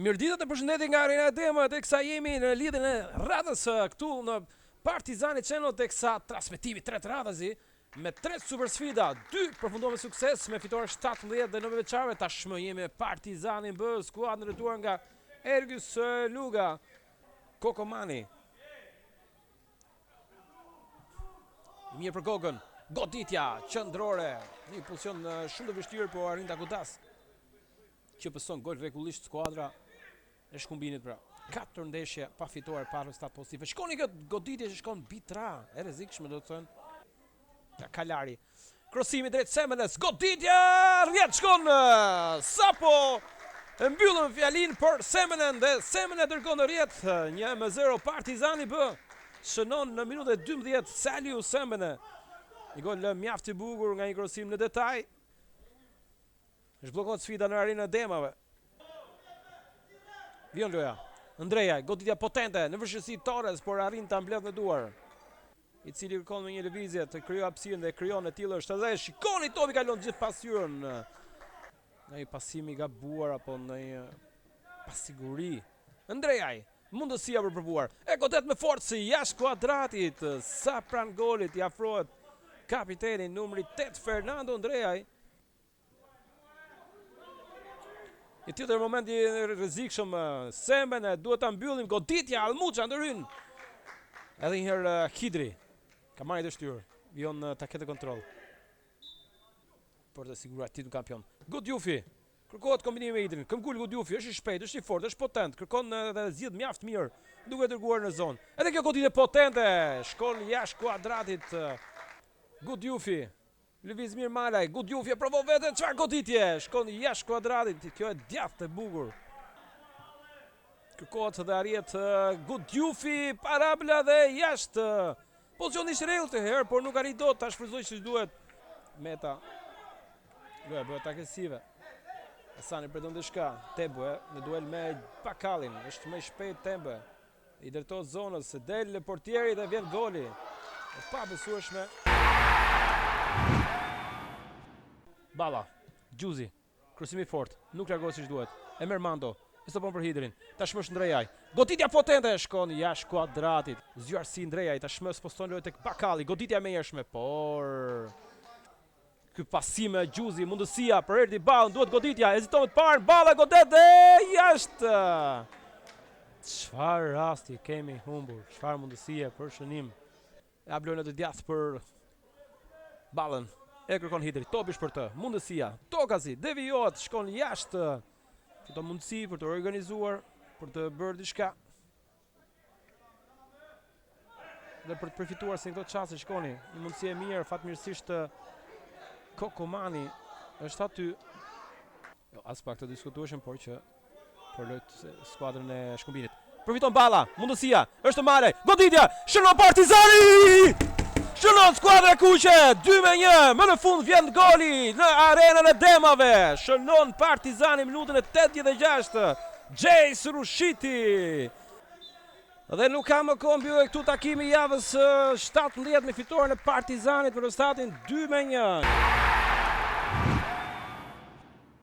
Mirëditë të përshëndetje nga Arena Dema, teksa jemi në lidhjen e radhës këtu në Partizani Channel, teksa transmetimi 3 radhazi me 3 super sfida, 2 përfunduan me sukses me fitore 17 dhe 9 veçare. Tashmë jemi me Partizani B, skuadrën drejtuar nga Ergjus Luga, Kokomani. Mirë për Gogën, goditja qendrore, një pozicion shumë të vështirë, por arrin ta godas. Që pëson gol rregullisht skuadra e Shkumbinit pra. 4 ndeshje pa fituar, pa rezultat pozitive. Shkoni këtë goditje që shkon bitra, e rrezikshme do të thënë. Nga Kalari. Krosimi drejt Semenes, goditja rrjet shkon. Sapo e mbyllën fjalin për Semenen dhe Semene dërgon në rrjet. 1-0 Partizani B. Shënon në minutën 12 Saliu Semene. Një gol mjaft i bukur nga një krosim në detaj. Zhblokot sfida në Arena Demave. Vion loja. Andreja, goditja potente në vështirësi Torres, por arrin ta mbledh në duar. I cili kërkon me një lëvizje të krijojë hapësirën dhe krijon e tillë është edhe. Shikoni topi kalon gjithë pasqyrën. Në një pasim i gabuar apo në një pasiguri. Andrejaj, mundësia për provuar. E godet me forcë jashtë kuadratit. Sa pran golit i afrohet kapiteni numri 8 Fernando Andrejaj. I tjetër moment i rrezikshëm, Semene duhet ta mbyllim, goditja Almuça ndërhyn. Edhe një herë Hidri ka marrë dështyrë, vion ta ketë kontroll. Për të siguruar titull kampion. Godjufi kërkohet kombinimi me Hidrin. Këmbgul Godjufi është i shpejtë, është i fortë, është potent, kërkon edhe zgjidh mjaft mirë, duke dërguar në zonë. Edhe kjo goditje potente, shkon jashtë kuadratit. Godjufi lëviz mirë Malaj, Godjufi e provon veten, çfarë goditje, shkon jashtë kuadratit, kjo e djathtë e bukur. Kërkohet dhe arrihet Godjufi, parabla dhe jashtë. Pozicioni i rregullt të herë, por nuk arrit dot ta shfrytëzojë siç duhet. Meta. Bëhet agresive. Hasani pretendon diçka, Tembe në duel me Bakallin, është më i shpejt Tembe. I drejtohet zonës, del portieri dhe vjen goli. E pa besueshme. Balla, Gjuzi, krosimi fort, nuk largohet siç duhet. E merr Mando, e stopon për Hidrin. Tashmë është Ndrejaj. Goditja potente shkon jashtë kuadratit. Zjarsi Ndrejaj tashmë poston lojë tek Bakalli. Goditja më hershme, por ky pasim e Gjuzi, mundësia për erdhi ballën, duhet goditja, heziton të parë, balla godet dhe jashtë. Çfarë rasti kemi humbur? Çfarë mundësie për shënim? Ja blojnë të djathtë për ballën. E kërkon Hidri, topish për të, mundësia, Tokazi, devijohet, shkon jashtë, fiton mundësi për të organizuar, për të bërë diçka. Dhe për të përfituar se në këto çaste shkoni, një mundësi e mirë, fatmirësisht Kokomani është aty. Jo, as pak të diskutueshëm, por që për lojt skuadrën e Shkumbinit. Përfiton Balla, mundësia, është Malaj, goditja, shënon Partizani! Shënon skuadra kuqe, 2-1, më në fund vjen goli në Arenën e Demave. Shënon Partizani minutën e 86, Gjejs Rushiti. Dhe nuk ka më kohë mbyllë këtu takimi javës 17 me fitoren e Partizanit për rezultatin 2-1.